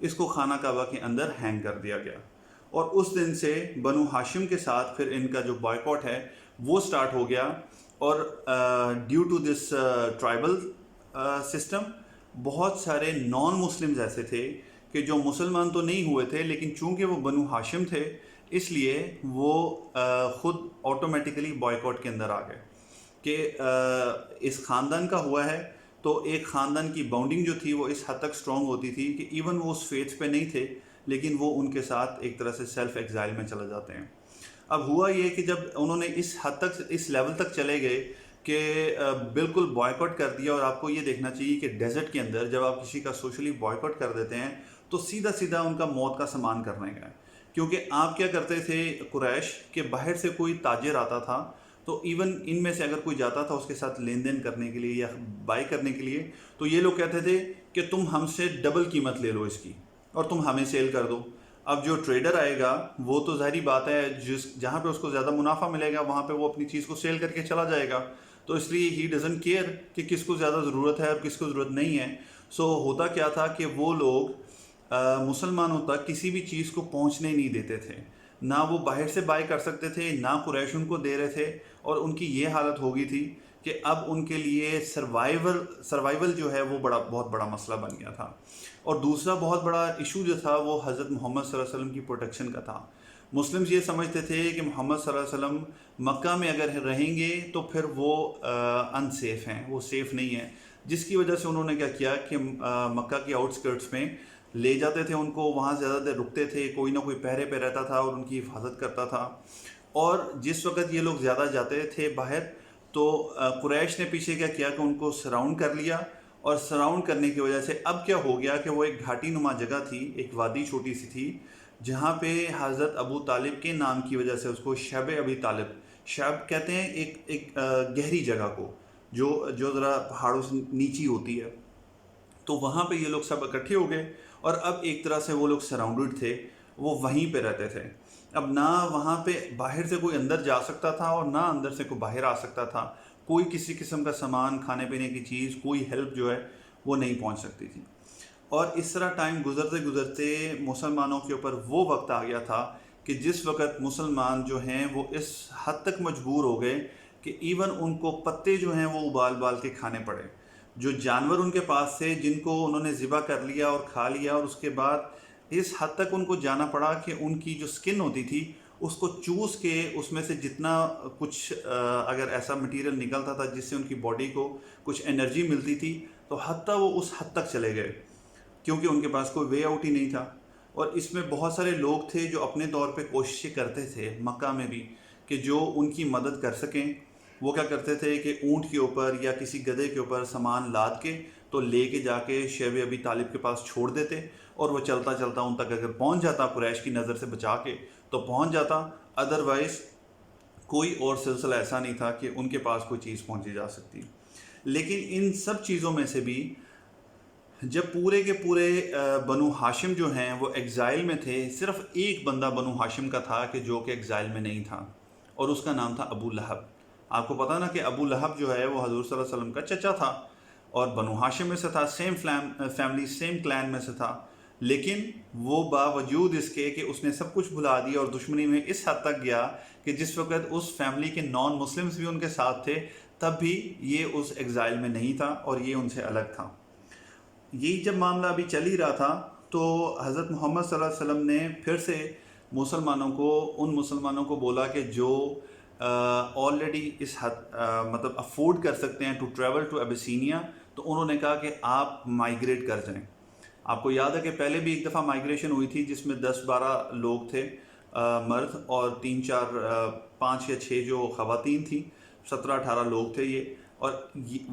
اس کو خانہ کعبہ کے اندر ہینگ کر دیا گیا. اور اس دن سے بنو ہاشم کے ساتھ پھر ان کا جو بائیکاٹ ہے وہ سٹارٹ ہو گیا. اور due to this tribal system بہت سارے نان مسلمز ایسے تھے کہ جو مسلمان تو نہیں ہوئے تھے لیکن چونکہ وہ بنو ہاشم تھے اس لیے وہ خود آٹومیٹیکلی بائیکاٹ کے اندر آ گئے کہ اس خاندان کا ہوا ہے. تو ایک خاندان کی باؤنڈنگ جو تھی وہ اس حد تک سٹرونگ ہوتی تھی کہ ایون وہ اس فیتھ پہ نہیں تھے لیکن وہ ان کے ساتھ ایک طرح سے سیلف ایگزائل میں چلے جاتے ہیں. اب ہوا یہ کہ جب انہوں نے اس حد تک اس لیول تک چلے گئے کہ بالکل بائیکاٹ کر دیا. اور آپ کو یہ دیکھنا چاہیے کہ ڈیزرٹ کے اندر جب آپ کسی کا سوشلی بائیکاٹ کر دیتے ہیں تو سیدھا سیدھا ان کا موت کا سامان کرنے کا ہے. کیونکہ آپ کیا کرتے تھے قریش کہ باہر سے کوئی تاجر آتا تھا تو ایون ان میں سے اگر کوئی جاتا تھا اس کے ساتھ لین دین کرنے کے لیے یا بائی کرنے کے لیے تو یہ لوگ کہتے تھے کہ تم ہم سے ڈبل قیمت لے لو اس کی اور تم ہمیں سیل کر دو. اب جو ٹریڈر آئے گا وہ تو ظاہری بات ہے جہاں پہ اس کو زیادہ منافع ملے گا وہاں پہ وہ اپنی چیز کو سیل کر کے چلا جائے گا. تو اس لیے ہی ڈزنٹ کیئر کہ کس کو زیادہ ضرورت ہے اور کس کو ضرورت نہیں ہے. سو ہوتا کیا تھا کہ وہ لوگ مسلمانوں تک کسی بھی چیز کو پہنچنے نہیں دیتے تھے. نہ وہ باہر سے بائی کر سکتے تھے نہ قریش ان کو دے رہے تھے. اور ان کی یہ حالت ہو گئی تھی کہ اب ان کے لیے سروائیول جو ہے وہ بہت بڑا مسئلہ بن گیا تھا. اور دوسرا بہت بڑا ایشو جو تھا وہ حضرت محمد صلی اللہ علیہ وسلم کی پروٹیکشن کا تھا. مسلمز یہ سمجھتے تھے کہ محمد صلی اللہ علیہ وسلم مکہ میں اگر رہیں گے تو پھر وہ ان سیف ہیں, وہ سیف نہیں ہیں, جس کی وجہ سے انہوں نے کیا کیا کہ مکہ کی آؤٹ اسکرٹس میں لے جاتے تھے ان کو, وہاں زیادہ دیر رکتے تھے, کوئی نہ کوئی پہرے پہ رہتا تھا اور ان کی حفاظت کرتا تھا. اور جس وقت یہ لوگ زیادہ جاتے تھے باہر تو قریش نے پیچھے کیا کیا کہ ان کو سراؤنڈ کر لیا. اور سراؤنڈ کرنے کی وجہ سے اب کیا ہو گیا کہ وہ ایک گھاٹی نما جگہ تھی, ایک وادی چھوٹی سی تھی جہاں پہ حضرت ابو طالب کے نام کی وجہ سے اس کو شعب ابی طالب, شعب کہتے ہیں ایک گہری جگہ کو جو ذرا پہاڑوں سے نیچی ہوتی ہے. تو وہاں پہ یہ لوگ سب اکٹھے ہو گئے اور اب ایک طرح سے وہ لوگ سراؤنڈڈ تھے, وہ وہیں پہ رہتے تھے. اب نہ وہاں پہ باہر سے کوئی اندر جا سکتا تھا اور نہ اندر سے کوئی باہر آ سکتا تھا. کوئی کسی قسم کا سامان, کھانے پینے کی چیز, کوئی ہیلپ جو ہے وہ نہیں پہنچ سکتی تھی. اور اس طرح ٹائم گزرتے گزرتے مسلمانوں کے اوپر وہ وقت آ گیا تھا کہ جس وقت مسلمان جو ہیں وہ اس حد تک مجبور ہو گئے کہ ایون ان کو پتے جو ہیں وہ ابال کے کھانے پڑے. جو جانور ان کے پاس تھے جن کو انہوں نے ذبح کر لیا اور کھا لیا, اور اس کے بعد اس حد تک ان کو جانا پڑا کہ ان کی جو سکن ہوتی تھی اس کو چوس کے اس میں سے جتنا کچھ اگر ایسا مٹیریل نکلتا تھا جس سے ان کی باڈی کو کچھ انرجی ملتی تھی تو حتیٰ وہ اس حد تک چلے گئے کیونکہ ان کے پاس کوئی وے آؤٹ ہی نہیں تھا. اور اس میں بہت سارے لوگ تھے جو اپنے طور پہ کوششیں کرتے تھے مکہ میں بھی کہ جو ان کی مدد کر سکیں. وہ کیا کرتے تھے کہ اونٹ کے اوپر یا کسی گدھے کے اوپر سامان لاد کے تو لے کے جا کے شعب ابی طالب کے پاس چھوڑ دیتے, اور وہ چلتا چلتا ان تک اگر پہنچ جاتا قریش کی نظر سے بچا کے تو پہنچ جاتا, ادروائز کوئی اور سلسلہ ایسا نہیں تھا کہ ان کے پاس کوئی چیز پہنچی جا سکتی. لیکن ان سب چیزوں میں سے بھی جب پورے کے پورے بنو ہاشم جو ہیں وہ ایگزائل میں تھے, صرف ایک بندہ بنو ہاشم کا تھا کہ جو کہ ایگزائل میں نہیں تھا, اور اس کا نام تھا ابو لہب. آپ کو پتہ نا کہ ابو لہب جو ہے وہ حضور صلی اللہ علیہ وسلم کا چچا تھا اور بنو ہاشم میں سے تھا, سیم فیملی سیم کلین میں سے تھا. لیکن وہ باوجود اس کے کہ اس نے سب کچھ بھلا دیا اور دشمنی میں اس حد تک گیا کہ جس وقت اس فیملی کے نان مسلمز بھی ان کے ساتھ تھے تب بھی یہ اس ایگزائل میں نہیں تھا اور یہ ان سے الگ تھا. یہی جب معاملہ ابھی چل ہی رہا تھا تو حضرت محمد صلی اللہ علیہ وسلم نے پھر سے ان مسلمانوں کو بولا کہ جو آلریڈی اس حد مطلب افورڈ کر سکتے ہیں ٹو ٹریول ٹو ابیسینیا, تو انہوں نے کہا کہ آپ مائیگریٹ کر جائیں. آپ کو یاد ہے کہ پہلے بھی ایک دفعہ مائیگریشن ہوئی تھی جس میں 10-12 لوگ تھے مرد اور 5 یا 6 جو خواتین تھیں, 17-18 لوگ تھے یہ. اور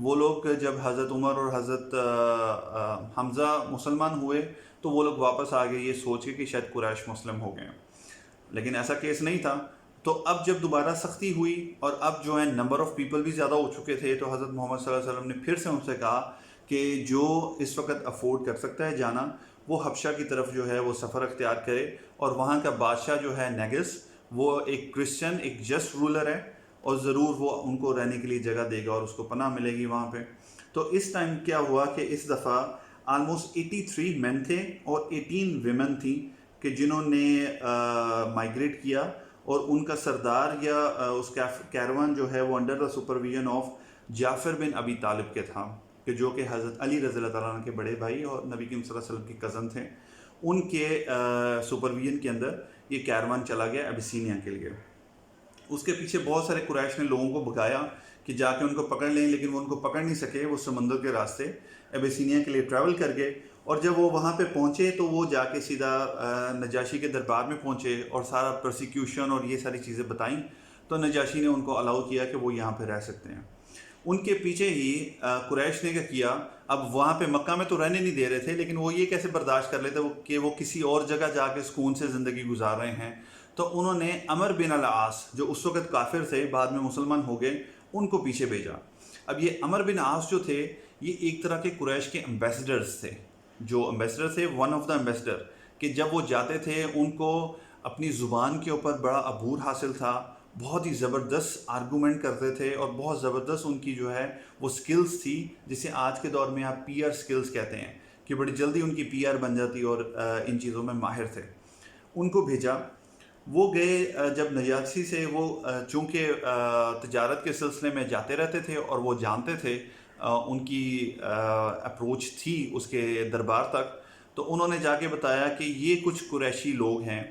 وہ لوگ جب حضرت عمر اور حضرت حمزہ مسلمان ہوئے تو وہ لوگ واپس آ گئے یہ سوچ کے کہ شاید قریش مسلم ہو گئے, لیکن ایسا کیس نہیں تھا. تو اب جب دوبارہ سختی ہوئی اور اب جو ہے نمبر آف پیپل بھی زیادہ ہو چکے تھے تو حضرت محمد صلی اللہ علیہ وسلم نے پھر سے ان سے کہا کہ جو اس وقت افورڈ کر سکتا ہے جانا وہ حبشہ کی طرف جو ہے وہ سفر اختیار کرے. اور وہاں کا بادشاہ جو ہے نیگس وہ ایک کرسچن, ایک جسٹ رولر ہے, اور ضرور وہ ان کو رہنے کے لیے جگہ دے گا اور اس کو پناہ ملے گی وہاں پہ. تو اس ٹائم کیا ہوا کہ اس دفعہ آلموسٹ 83 مین تھے اور 18 ویمن تھیں کہ جنہوں نے مائگریٹ کیا، اور ان کا سردار یا اس کیروان جو ہے وہ انڈر دا سپرویژن آف جعفر بن ابی طالب کے تھا، کہ جو کہ حضرت علی رضی اللہ تعالیٰ عنہ کے بڑے بھائی اور نبی کریم صلی اللہ علیہ وسلم کے کزن تھے. ان کے سپرویژن کے اندر یہ کیروان چلا گیا ابیسینیا کے لیے. اس کے پیچھے بہت سارے قریش نے لوگوں کو بھگایا کہ جا کے ان کو پکڑ لیں، لیکن وہ ان کو پکڑ نہیں سکے. وہ سمندر کے راستے ابیسینیا کے لیے ٹریول کر گئے، اور جب وہ وہاں پہ پہنچے تو وہ جا کے سیدھا نجاشی کے دربار میں پہنچے اور سارا پرسیکیوشن اور یہ ساری چیزیں بتائیں. تو نجاشی نے ان کو الاؤ کیا کہ وہ یہاں پہ رہ سکتے ہیں. ان کے پیچھے ہی قریش نے کیا کیا، اب وہاں پہ مکہ میں تو رہنے نہیں دے رہے تھے، لیکن وہ یہ کیسے برداشت کر لیتے کہ وہ کسی اور جگہ جا کے سکون سے زندگی گزار رہے ہیں. تو انہوں نے عمر بن العاص جو اس وقت کافر تھے، بعد میں مسلمان ہو گئے، ان کو پیچھے بھیجا. اب یہ عمر بن عاص جو تھے یہ ایک طرح کے قریش کے امبیسڈرز تھے. جو امبیسڈر تھے، ون آف دا امبیسڈر، کہ جب وہ جاتے تھے ان کو اپنی زبان کے اوپر بڑا عبور حاصل تھا، بہت ہی زبردست آرگومنٹ کرتے تھے، اور بہت زبردست ان کی جو ہے وہ سکلز تھی، جسے آج کے دور میں آپ پی آر سکلز کہتے ہیں، کہ بڑی جلدی ان کی پی آر بن جاتی اور ان چیزوں میں ماہر تھے. ان کو بھیجا. وہ گئے جب نجاشی سے، وہ چونکہ تجارت کے سلسلے میں جاتے رہتے تھے اور وہ جانتے تھے ان کی اپروچ تھی اس کے دربار تک، تو انہوں نے جا کے بتایا کہ یہ کچھ قریشی لوگ ہیں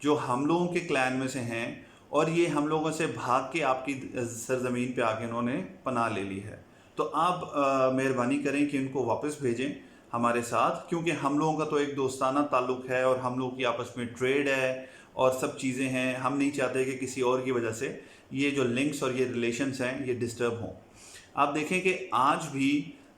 جو ہم لوگوں کے کلین میں سے ہیں، اور یہ ہم لوگوں سے بھاگ کے آپ کی سرزمین پہ آ کے انہوں نے پناہ لے لی ہے. تو آپ مہربانی کریں کہ ان کو واپس بھیجیں ہمارے ساتھ، کیونکہ ہم لوگوں کا تو ایک دوستانہ تعلق ہے اور ہم لوگوں کی آپس میں ٹریڈ ہے اور سب چیزیں ہیں. ہم نہیں چاہتے کہ کسی اور کی وجہ سے یہ جو لنکس اور یہ ریلیشنز ہیں یہ ڈسٹرب ہوں. آپ دیکھیں کہ آج بھی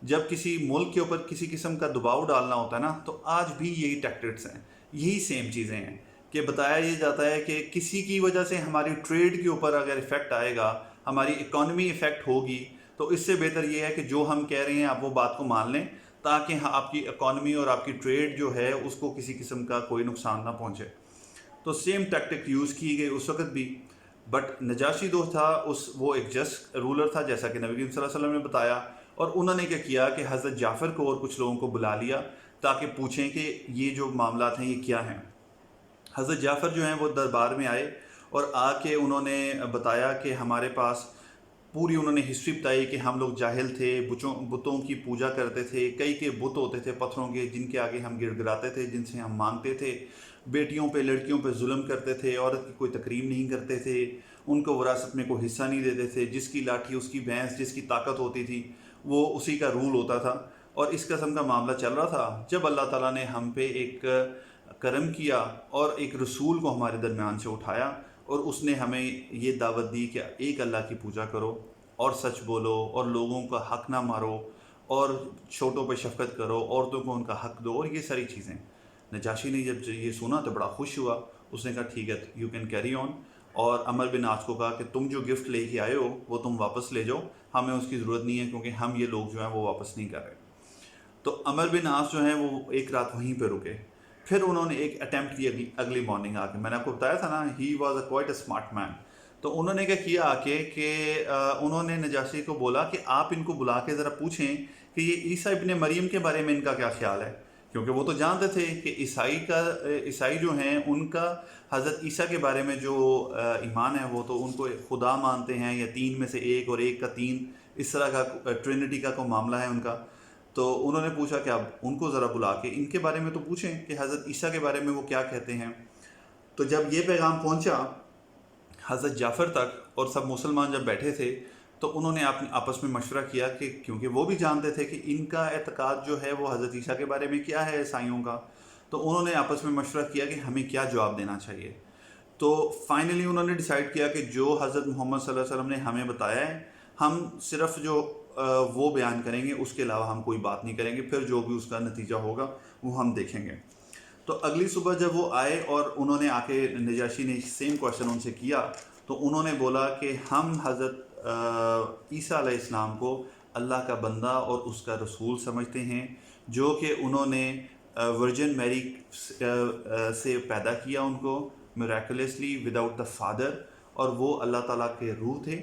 جب کسی ملک کے اوپر کسی قسم کا دباؤ ڈالنا ہوتا ہے نا، تو آج بھی یہی ٹیکٹکس ہیں، یہی سیم چیزیں ہیں، کہ بتایا یہ جاتا ہے کہ کسی کی وجہ سے ہماری ٹریڈ کے اوپر اگر ایفیکٹ آئے گا، ہماری اکانومی ایفیکٹ ہوگی، تو اس سے بہتر یہ ہے کہ جو ہم کہہ رہے ہیں آپ وہ بات کو مان لیں، تاکہ آپ کی اکانومی اور آپ کی ٹریڈ جو ہے اس کو کسی قسم کا کوئی نقصان نہ پہنچے. تو سیم ٹیکٹک یوز کی گئی اس وقت بھی. بٹ نجاشی جو تھا وہ ایک جسٹ رولر تھا، جیسا کہ نبی کریم صلی اللہ علیہ وسلم نے بتایا، اور انہوں نے کیا کیا کہ حضرت جعفر کو اور کچھ لوگوں کو بلا لیا تاکہ پوچھیں کہ یہ جو معاملات ہیں یہ کیا ہیں. حضرت جعفر جو ہیں وہ دربار میں آئے اور آ کے انہوں نے بتایا کہ ہمارے پاس پوری انہوں نے ہسٹری بتائی کہ ہم لوگ جاہل تھے، بتوں کی پوجا کرتے تھے، کئی کے بت ہوتے تھے پتھروں کے جن کے آگے ہم گڑ گڑاتے تھے، جن سے ہم مانگتے تھے، بیٹیوں پہ لڑکیوں پہ ظلم کرتے تھے، عورت کی کوئی تکریم نہیں کرتے تھے، ان کو وراثت میں کوئی حصہ نہیں دیتے تھے، جس کی لاٹھی اس کی بھینس، جس کی طاقت ہوتی تھی وہ اسی کا رول ہوتا تھا. اور اس قسم کا معاملہ چل رہا تھا. جب اللہ تعالیٰ نے ہم پہ ایک کرم کیا اور ایک رسول کو ہمارے درمیان سے اٹھایا، اور اس نے ہمیں یہ دعوت دی کہ ایک اللہ کی پوجا کرو اور سچ بولو اور لوگوں کا حق نہ مارو اور چھوٹوں پہ شفقت کرو، عورتوں کو ان کا حق دو، اور یہ ساری چیزیں. نجاشی نے جب یہ سنا تو بڑا خوش ہوا. اس نے کہا ٹھیک ہے، یو کین کیری آن. اور عمر بن عاص کو کہا کہ تم جو گفٹ لے کے آئے ہو وہ تم واپس لے جاؤ، ہمیں اس کی ضرورت نہیں ہے، کیونکہ ہم یہ لوگ جو ہیں وہ واپس نہیں کر رہے. تو عمر بن عاص جو ہیں وہ ایک رات وہیں پہ رکے. پھر انہوں نے ایک اٹیمپٹ کی اگلی مارننگ آ کے. میں نے آپ کو بتایا تھا نا، he was a quite a smart man. تو انہوں نے کیا کیا آ کے کہ انہوں نے نجاشی کو بولا کہ آپ ان کو بلا کے ذرا پوچھیں کہ یہ عیسیٰ ابن مریم کے بارے میں ان کا کیا خیال ہے، کیونکہ وہ تو جانتے تھے کہ عیسائی جو ہیں ان کا حضرت عیسیٰ کے بارے میں جو ایمان ہے وہ تو ان کو خدا مانتے ہیں، یا تین میں سے ایک اور ایک کا تین، اس طرح کا ٹرینٹی کا کوئی معاملہ ہے ان کا. تو انہوں نے پوچھا کہ آپ ان کو ذرا بلا کے ان کے بارے میں تو پوچھیں کہ حضرت عیسیٰ کے بارے میں وہ کیا کہتے ہیں. تو جب یہ پیغام پہنچا حضرت جعفر تک اور سب مسلمان جب بیٹھے تھے، تو انہوں نے آپس میں مشورہ کیا کہ کیونکہ وہ بھی جانتے تھے کہ ان کا اعتقاد جو ہے وہ حضرت عیسیٰ کے بارے میں کیا ہے عیسائیوں کا. تو انہوں نے آپس میں مشورہ کیا کہ ہمیں کیا جواب دینا چاہیے. تو فائنلی انہوں نے ڈیسائیڈ کیا کہ جو حضرت محمد صلی اللہ علیہ وسلم نے ہمیں بتایا ہے ہم صرف جو وہ بیان کریں گے، اس کے علاوہ ہم کوئی بات نہیں کریں گے، پھر جو بھی اس کا نتیجہ ہوگا وہ ہم دیکھیں گے. تو اگلی صبح جب وہ آئے اور انہوں نے آ کے نجاشی نے سیم کویشچن ان سے کیا، تو انہوں نے بولا کہ ہم حضرت عیسیٰ علیہ السلام کو اللہ کا بندہ اور اس کا رسول سمجھتے ہیں، جو کہ انہوں نے ورجن میری سے پیدا کیا ان کو میریکولسلی وداؤٹ دا فادر، اور وہ اللہ تعالیٰ کے روح تھے،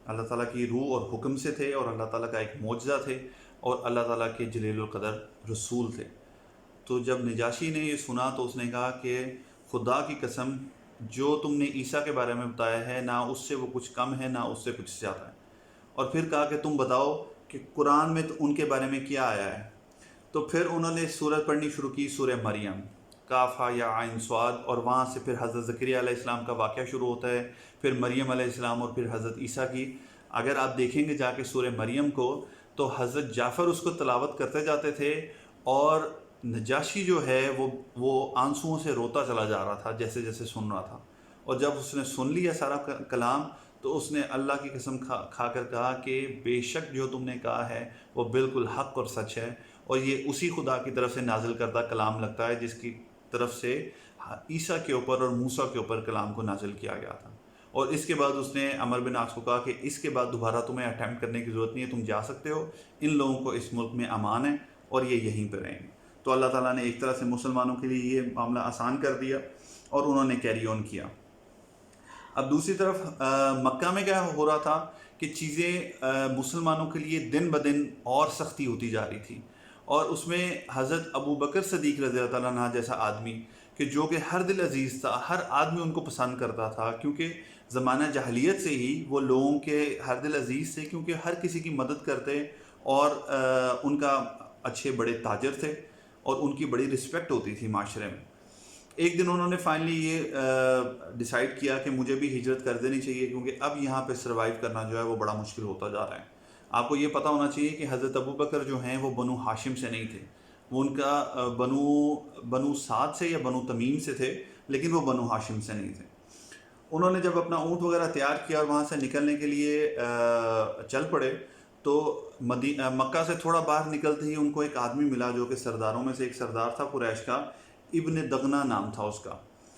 اللہ تعالیٰ کی روح اور حکم سے تھے، اور اللہ تعالیٰ کا ایک معجزہ تھے. اور اللہ تعالیٰ کے جلیل القدر رسول تھے۔ تو جب نجاشی نے یہ سنا تو اس نے کہا کہ خدا کی قسم، جو تم نے عیسیٰ کے بارے میں بتایا ہے نہ اس سے وہ کچھ کم ہے نہ اس سے کچھ زیادہ ہے۔ اور پھر کہا کہ تم بتاؤ کہ قرآن میں تو ان کے بارے میں کیا آیا ہے۔ تو پھر انہوں نے سورت پڑھنی شروع کی، سورہ مریم، کاف ہا یا عین صاد، اور وہاں سے پھر حضرت زکریا علیہ السلام کا واقعہ شروع ہوتا ہے، پھر مریم علیہ السلام اور پھر حضرت عیسیٰ کی۔ اگر آپ دیکھیں گے جا کے سورہ مریم کو تو حضرت جعفر اس کو تلاوت کرتے جاتے تھے، اور نجاشی جو ہے وہ آنسوؤں سے روتا چلا جا رہا تھا جیسے جیسے سن رہا تھا۔ اور جب اس نے سن لیا سارا کلام تو اس نے اللہ کی قسم کھا کر کہا کہ بے شک جو تم نے کہا ہے وہ بالکل حق اور سچ ہے، اور یہ اسی خدا کی طرف سے نازل کردہ کلام لگتا ہے جس کی طرف سے عیسیٰ کے اوپر اور موسیٰ کے اوپر کلام کو نازل کیا گیا تھا۔ اور اس کے بعد اس نے عمر بن عاص کو کہا کہ اس کے بعد دوبارہ تمہیں اٹیمپٹ کرنے کی ضرورت نہیں ہے، تم جا سکتے ہو، ان لوگوں کو اس ملک میں امان ہے اور یہ یہیں پہ رہیں گے۔ تو اللہ تعالیٰ نے ایک طرح سے مسلمانوں کے لیے یہ معاملہ آسان کر دیا اور انہوں نے کیری آن کیا۔ اب دوسری طرف مکہ میں کیا ہو رہا تھا کہ چیزیں مسلمانوں کے لیے دن بدن اور سختی ہوتی جا رہی تھی، اور اس میں حضرت ابو بکر صدیق رضی اللہ تعالیٰ عنہ جیسا آدمی کہ جو کہ ہر دل عزیز تھا، ہر آدمی ان کو پسند کرتا تھا، کیونکہ زمانہ جاہلیت سے ہی وہ لوگوں کے ہر دل عزیز تھے، کیونکہ ہر کسی کی مدد کرتے اور ان کا اچھے بڑے تاجر تھے اور ان کی بڑی رسپیکٹ ہوتی تھی معاشرے میں۔ ایک دن انہوں نے فائنلی یہ ڈیسائیڈ کیا کہ مجھے بھی ہجرت کر دینی چاہیے، کیونکہ اب یہاں پہ سروائیو کرنا جو ہے وہ بڑا مشکل ہوتا جا رہا ہے۔ آپ کو یہ پتہ ہونا چاہیے کہ حضرت ابو بکر جو ہیں وہ بنو ہاشم سے نہیں تھے، وہ ان کا بنو سعد سے یا بنو تمیم سے تھے، لیکن وہ بنو ہاشم سے نہیں تھے۔ انہوں نے جب اپنا اونٹ وغیرہ تیار کیا اور وہاں سے نکلنے کے لیے چل پڑے تو مکہ سے تھوڑا باہر نکلتے ہی ان کو ایک آدمی ملا جو کہ سرداروں میں سے ایک سردار تھا قریش کا، ابن دغنہ نام تھا اس کا،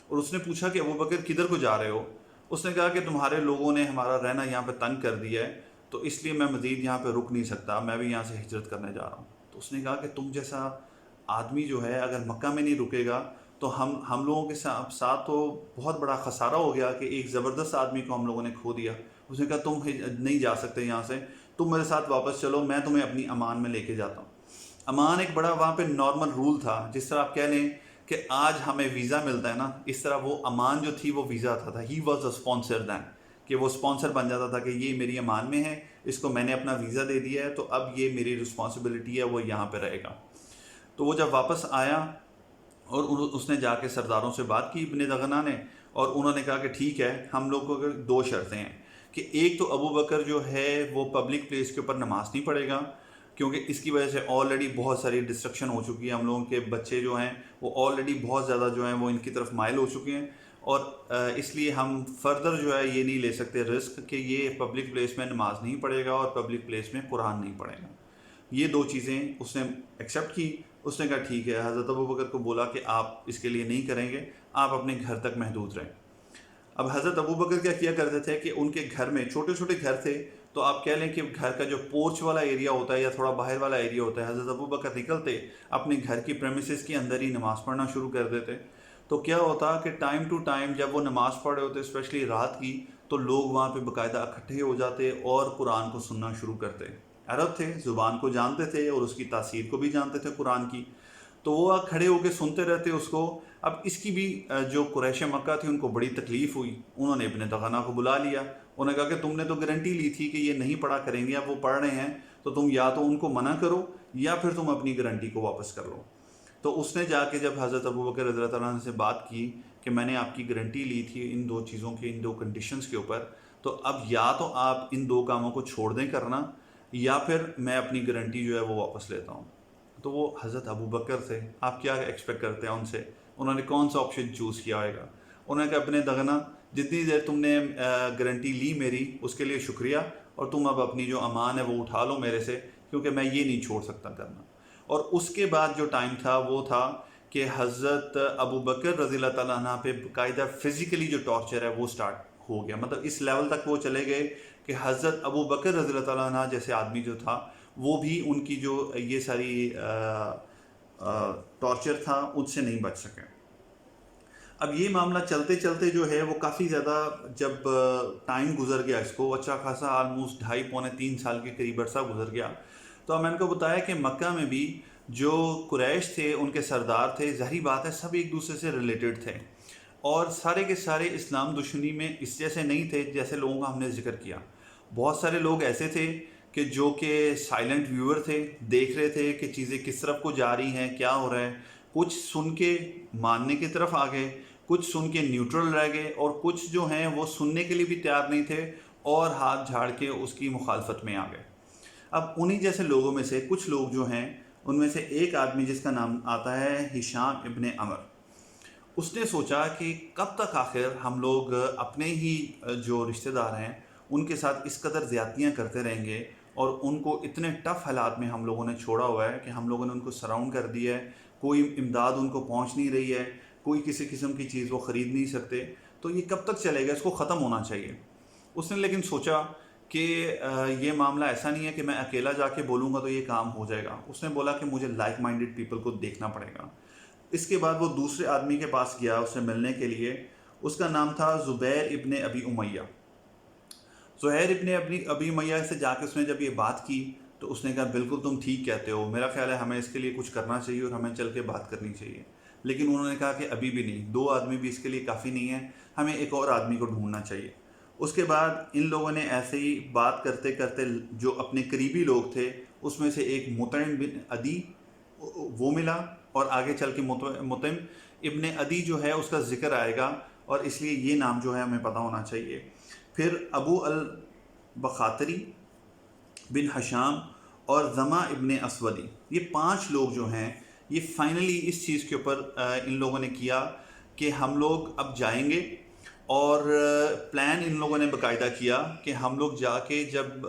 اور اس نے پوچھا کہ ابو بکر کدھر کو جا رہے ہو؟ اس نے کہا کہ تمہارے لوگوں نے ہمارا رہنا یہاں پہ تنگ کر دیا ہے، تو اس لیے میں مزید یہاں پہ رک نہیں سکتا، میں بھی یہاں سے ہجرت کرنے جا رہا ہوں۔ تو اس نے کہا کہ تم جیسا آدمی جو ہے اگر مکہ میں نہیں رکے گا تو ہم لوگوں کے ساتھ تو بہت بڑا خسارہ ہو گیا کہ ایک زبردست آدمی کو ہم لوگوں نے کھو دیا۔ اس نے کہا تم نہیں جا سکتے یہاں سے، تم میرے ساتھ واپس چلو، میں تمہیں اپنی امان میں لے کے جاتا ہوں۔ امان ایک بڑا وہاں پہ نارمل رول تھا، جس طرح آپ کہہ لیں کہ آج ہمیں ویزا ملتا ہے نا، اس طرح وہ امان جو تھی وہ ویزا تھا۔ ہی واز اے اسپانسر دین، کہ وہ اسپانسر بن جاتا تھا کہ یہ میری امان میں ہے، اس کو میں نے اپنا ویزا دے دیا ہے، تو اب یہ میری رسپانسبلٹی ہے، وہ یہاں پہ رہے گا۔ تو وہ جب واپس آیا اور اس نے جا کے سرداروں سے بات کی ابن دغنہ نے، اور انہوں نے کہا کہ ٹھیک ہے، ہم لوگ کو دو شرطیں ہیں کہ ایک تو ابو بکر جو ہے وہ پبلک پلیس کے اوپر نماز نہیں پڑھے گا، کیونکہ اس کی وجہ سے آلریڈی بہت ساری ڈسٹرکشن ہو چکی ہے، ہم لوگوں کے بچے جو ہیں وہ آلریڈی بہت زیادہ جو ہیں وہ ان کی طرف مائل ہو چکے ہیں، اور اس لیے ہم فردر جو ہے یہ نہیں لے سکتے رسک کہ یہ پبلک پلیس میں نماز نہیں پڑھے گا اور پبلک پلیس میں قرآن نہیں پڑھے گا۔ یہ دو چیزیں اس نے ایکسیپٹ کی۔ اس نے کہا ٹھیک ہے، حضرت ابو بکر کو بولا کہ آپ اس کے لیے نہیں کریں گے، آپ اپنے گھر تک محدود رہیں۔ اب حضرت ابو بکر کیا کرتے تھے کہ ان کے گھر میں چھوٹے چھوٹے گھر تھے، تو آپ کہہ لیں کہ گھر کا جو پورچ والا ایریا ہوتا ہے یا تھوڑا باہر والا ایریا ہوتا ہے، حضرت ابو بکر نکلتے اپنے گھر کی پریمیسز کے اندر ہی نماز پڑھنا شروع کر دیتے۔ تو کیا ہوتا کہ ٹائم ٹو ٹائم جب وہ نماز پڑھ رہے ہوتے اسپیشلی رات کی، تو لوگ وہاں پہ باقاعدہ اکٹھے ہو جاتے اور قرآن کو سننا شروع کرتے۔ عرب تھے، زبان کو جانتے تھے اور اس کی تاثیر کو بھی جانتے تھے قرآن کی، تو وہ کھڑے ہو کے سنتے رہتے اس کو۔ اب اس کی بھی جو قریش مکہ تھی ان کو بڑی تکلیف ہوئی، انہوں نے ابن دغنہ کو بلا لیا، انہوں نے کہا کہ تم نے تو گارنٹی لی تھی کہ یہ نہیں پڑھا کریں گے، اب وہ پڑھ رہے ہیں تو تم یا تو ان کو منع کرو یا پھر تم اپنی گارنٹی کو واپس کر لو۔ تو اس نے جا کے جب حضرت ابو بکر رضی اللہ عنہ سے بات کی کہ میں نے آپ کی گارنٹی لی تھی ان دو چیزوں کے، ان دو کنڈیشنز کے اوپر، تو اب یا تو آپ ان دو کاموں کو چھوڑ دیں کرنا، یا پھر میں اپنی گارنٹی جو ہے وہ واپس لیتا ہوں۔ تو وہ حضرت ابو بکر تھے، آپ کیا ایکسپیکٹ کرتے ہیں ان سے؟ انہوں نے کون سا آپشن چوز کیا ہوئے گا؟ انہوں نے کہا ابن دغنہ، جتنی دیر تم نے گارنٹی لی میری اس کے لیے شکریہ، اور تم اب اپنی جو امان ہے وہ اٹھا لو میرے سے، کیونکہ میں یہ نہیں چھوڑ سکتا کرنا۔ اور اس کے بعد جو ٹائم تھا وہ تھا کہ حضرت ابو بکر رضی اللہ تعالیٰ عنہ پہ باقاعدہ فزیکلی جو ٹارچر ہے وہ سٹارٹ ہو گیا، مطلب اس لیول تک وہ چلے گئے کہ حضرت ابو بکر رضی اللہ تعالیٰ عنہ جیسے آدمی جو تھا وہ بھی ان کی جو یہ ساری ٹارچر تھا ان سے نہیں بچ سکے۔ اب یہ معاملہ چلتے چلتے جو ہے وہ کافی زیادہ جب ٹائم گزر گیا، اس کو اچھا خاصا آلموسٹ 2.5 پونے 3 سال کے قریب عرصہ گزر گیا، تو اب میں نے کو بتایا کہ مکہ میں بھی جو قریش تھے ان کے سردار تھے، ظاہری بات ہے سب ایک دوسرے سے ریلیٹڈ تھے، اور سارے کے سارے اسلام دشمنی میں اس جیسے نہیں تھے جیسے لوگوں کا ہم نے ذکر کیا۔ بہت سارے لوگ ایسے تھے کہ جو کہ سائلنٹ ویور تھے، دیکھ رہے تھے کہ چیزیں کس طرف کو جا رہی ہیں، کیا ہو رہا ہے، کچھ سن کے ماننے کی طرف آ گئے، کچھ سن کے نیوٹرل رہ گئے، اور کچھ جو ہیں وہ سننے کے لیے بھی تیار نہیں تھے اور ہاتھ جھاڑ کے اس کی مخالفت میں آ گئے۔ اب انہی جیسے لوگوں میں سے کچھ لوگ جو ہیں ان میں سے ایک آدمی جس کا نام آتا ہے ہشام ابن عمر، اس نے سوچا کہ کب تک آخر ہم لوگ اپنے ہی جو رشتہ دار ہیں ان کے ساتھ اس قدر زیادتیاں کرتے رہیں گے، اور ان کو اتنے ٹف حالات میں ہم لوگوں نے چھوڑا ہوا ہے کہ ہم لوگوں نے ان کو سراؤنڈ کر دیا ہے، کوئی امداد ان کو پہنچ نہیں رہی ہے، کوئی کسی قسم کی چیز وہ خرید نہیں سکتے، تو یہ کب تک چلے گا، اس کو ختم ہونا چاہیے۔ اس نے لیکن سوچا کہ یہ معاملہ ایسا نہیں ہے کہ میں اکیلا جا کے بولوں گا تو یہ کام ہو جائے گا۔ اس نے بولا کہ مجھے لائک مائنڈڈ پیپل کو دیکھنا پڑے گا۔ اس کے بعد وہ دوسرے آدمی کے پاس گیا اسے ملنے کے لیے، اس کا نام تھا زبیر ابن ابی امیہ۔ زہیر ابن ابی امیہ سے جا کے اس نے جب یہ بات کی تو اس نے کہا بالکل تم ٹھیک کہتے ہو، میرا خیال ہے ہمیں اس کے لیے کچھ کرنا چاہیے اور ہمیں چل کے بات کرنی چاہیے۔ لیکن انہوں نے کہا کہ ابھی بھی نہیں، 2 آدمی بھی اس کے لیے کافی نہیں ہے، ہمیں ایک اور آدمی کو ڈھونڈنا چاہیے۔ اس کے بعد ان لوگوں نے ایسے ہی بات کرتے کرتے جو اپنے قریبی لوگ تھے اس میں سے ایک مطعم بن عدی وہ ملا، اور آگے چل کے مطعم ابن عدی جو ہے اس کا ذکر آئے گا، اور اس لیے یہ نام جو ہے ہمیں پتہ ہونا چاہیے۔ پھر ابو البختری بن حشام اور زما ابن اسودی، یہ 5 لوگ جو ہیں یہ فائنلی اس چیز کے اوپر ان لوگوں نے کیا کہ ہم لوگ اب جائیں گے، اور پلان ان لوگوں نے باقاعدہ کیا کہ ہم لوگ جا کے جب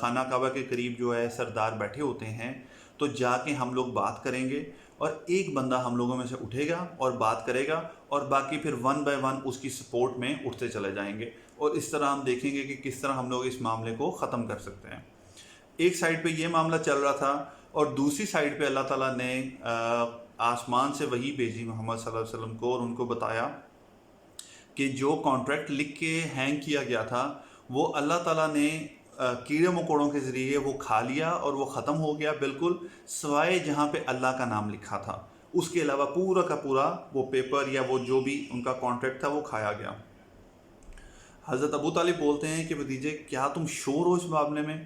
خانہ کعبہ کے قریب جو ہے سردار بیٹھے ہوتے ہیں تو جا کے ہم لوگ بات کریں گے، اور ایک بندہ ہم لوگوں میں سے اٹھے گا اور بات کرے گا، اور باقی پھر 1 بائی 1 اس کی سپورٹ میں اٹھتے چلے جائیں گے، اور اس طرح ہم دیکھیں گے کہ کس طرح ہم لوگ اس معاملے کو ختم کر سکتے ہیں۔ ایک سائڈ پہ یہ معاملہ چل رہا تھا، اور دوسری سائڈ پہ اللہ تعالیٰ نے آسمان سے وحی بھیجی محمد صلی اللہ علیہ وسلم کو، اور ان کو بتایا کہ جو کانٹریکٹ لکھ کے ہینگ کیا گیا تھا وہ اللہ تعالیٰ نے کیڑے مکوڑوں کے ذریعے وہ کھا لیا، اور وہ ختم ہو گیا بالکل، سوائے جہاں پہ اللہ کا نام لکھا تھا، اس کے علاوہ پورا کا پورا وہ پیپر یا وہ جو بھی ان کا کانٹریکٹ تھا وہ کھایا گیا۔ حضرت ابو طالب بولتے ہیں کہ بھتیجے کیا تم شور ہو اس معاملے میں؟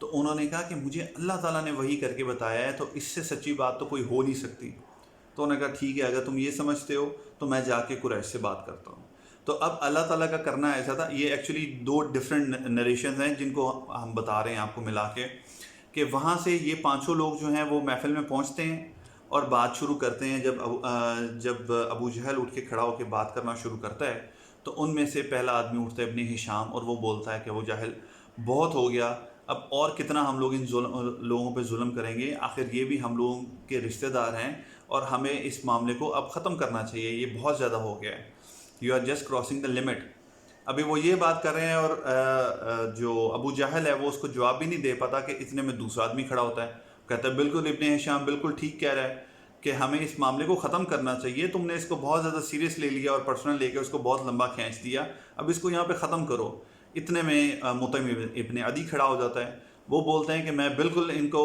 تو انہوں نے کہا کہ مجھے اللہ تعالیٰ نے وحی کر کے بتایا ہے، تو اس سے سچی بات تو کوئی ہو نہیں سکتی۔ تو انہوں نے کہا ٹھیک ہے، اگر تم یہ سمجھتے ہو تو میں جا کے قریش سے بات کرتا ہوں۔ تو اب اللہ تعالیٰ کا کرنا ایسا تھا، یہ ایکچولی 2 ڈفرینٹ نریشنز ہیں جن کو ہم بتا رہے ہیں آپ کو ملا کے، کہ وہاں سے یہ 5 لوگ جو ہیں وہ محفل میں پہنچتے ہیں اور بات شروع کرتے ہیں۔ جب ابو جہل اٹھ کے کھڑا ہو کے بات کرنا شروع کرتا ہے تو ان میں سے پہلا آدمی اٹھتا ہے ابن ہشام، اور وہ بولتا ہے کہ وہ جہل بہت ہو گیا، اب اور کتنا ہم لوگ ان لوگوں پہ ظلم کریں گے، آخر یہ بھی ہم لوگوں کے رشتہ دار ہیں اور ہمیں اس معاملے کو اب ختم کرنا چاہیے، یہ بہت زیادہ ہو گیا ہے، you are just crossing the limit. ابھی وہ یہ بات کر رہے ہیں، اور جو ابو جہل ہے وہ اس کو جواب بھی نہیں دے پاتا کہ اتنے میں دوسرا آدمی کھڑا ہوتا ہے، کہتا ہے بالکل ابن ہشام بالکل ٹھیک کہہ رہا ہے کہ ہمیں اس معاملے کو ختم کرنا چاہیے، تم نے اس کو بہت زیادہ سیریس لے لیا اور پرسنل لے کے اس کو بہت لمبا کھینچ دیا، اب اس کو یہاں پہ ختم کرو۔ اتنے میں مطعم ابن عدی کھڑا ہو جاتا ہے، وہ بولتے ہیں کہ میں بالکل ان کو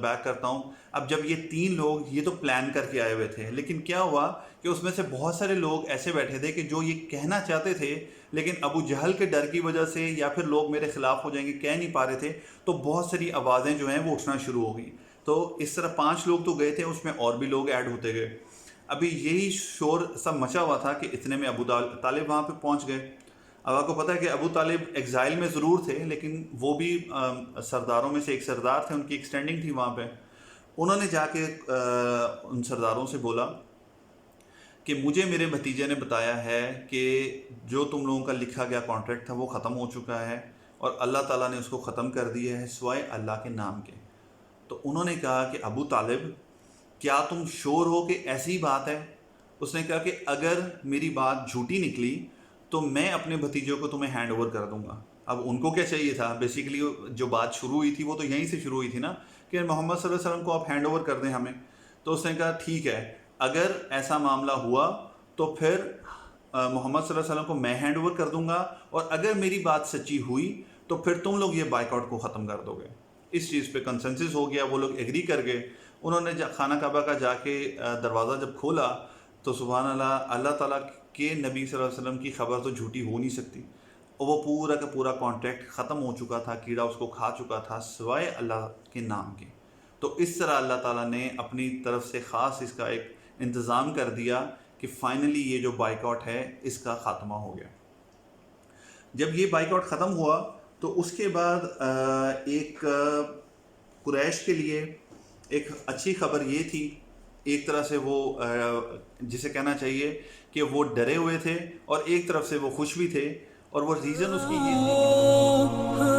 بیک کرتا ہوں۔ اب جب یہ 3 لوگ یہ تو پلان کر کے آئے ہوئے تھے، لیکن کیا ہوا کہ اس میں سے بہت سارے لوگ ایسے بیٹھے تھے کہ جو یہ کہنا چاہتے تھے لیکن ابو جہل کے ڈر کی وجہ سے یا پھر لوگ میرے خلاف ہو جائیں گے کہہ نہیں پا رہے تھے، تو بہت ساری آوازیں جو ہیں وہ اٹھنا شروع ہو گئی۔ تو اس طرح 5 لوگ تو گئے تھے، اس میں اور بھی لوگ ایڈ ہوتے گئے۔ ابھی یہی شور سب مچا ہوا تھا کہ اتنے میں ابو طالب وہاں پہ پہنچ گئے۔ اب آپ کو پتہ ہے کہ ابو طالب ایگزائل میں ضرور تھے لیکن وہ بھی سرداروں میں سے ایک سردار تھے، ان کی ایکسٹینڈنگ تھی وہاں پہ۔ انہوں نے جا کے ان سرداروں سے بولا کہ مجھے میرے بھتیجے نے بتایا ہے کہ جو تم لوگوں کا لکھا گیا کانٹریکٹ تھا وہ ختم ہو چکا ہے، اور اللہ تعالیٰ نے اس کو ختم کر دیا ہے سوائے اللہ کے نام کے۔ تو انہوں نے کہا کہ ابو طالب کیا تم شور ہو کہ ایسی بات ہے؟ اس نے کہا کہ اگر میری بات جھوٹی نکلی تو میں اپنے بھتیجوں کو تمہیں ہینڈ اوور کر دوں گا۔ اب ان کو کیا چاہیے تھا، بیسیکلی جو بات شروع ہوئی تھی وہ تو یہیں سے شروع ہوئی تھی نا کہ محمد صلی اللہ علیہ وسلم کو آپ ہینڈ اوور کر دیں ہمیں۔ تو اس نے کہا ٹھیک ہے، اگر ایسا معاملہ ہوا تو پھر محمد صلی اللہ علیہ وسلم کو میں ہینڈ اوور کر دوں گا، اور اگر میری بات سچی ہوئی تو پھر تم لوگ یہ بائیک آؤٹ کو ختم کر دو گے۔ اس چیز پہ کنسنسس ہو گیا، وہ لوگ ایگری کر گئے. انہوں نے خانہ کعبہ کا جا کے دروازہ جب کھولا تو سبحان اللہ، اللہ تعالیٰ کے نبی صلی اللہ علیہ وسلم کی خبر تو جھوٹی ہو نہیں سکتی، اور وہ پورا کا پورا کانٹیکٹ ختم ہو چکا تھا، کیڑا اس کو کھا چکا تھا سوائے اللہ کے نام کے. تو اس طرح اللہ تعالیٰ نے اپنی طرف سے خاص اس کا ایک انتظام کر دیا کہ فائنلی یہ جو بائیکاٹ ہے اس کا خاتمہ ہو گیا. جب یہ بائیکاٹ ختم ہوا تو اس کے بعد ایک قریش کے لیے ایک اچھی خبر یہ تھی، ایک طرح سے وہ جسے کہنا چاہیے کہ وہ ڈرے ہوئے تھے، اور ایک طرف سے وہ خوش بھی تھے، اور وہ ریزن اس کی یہ تھی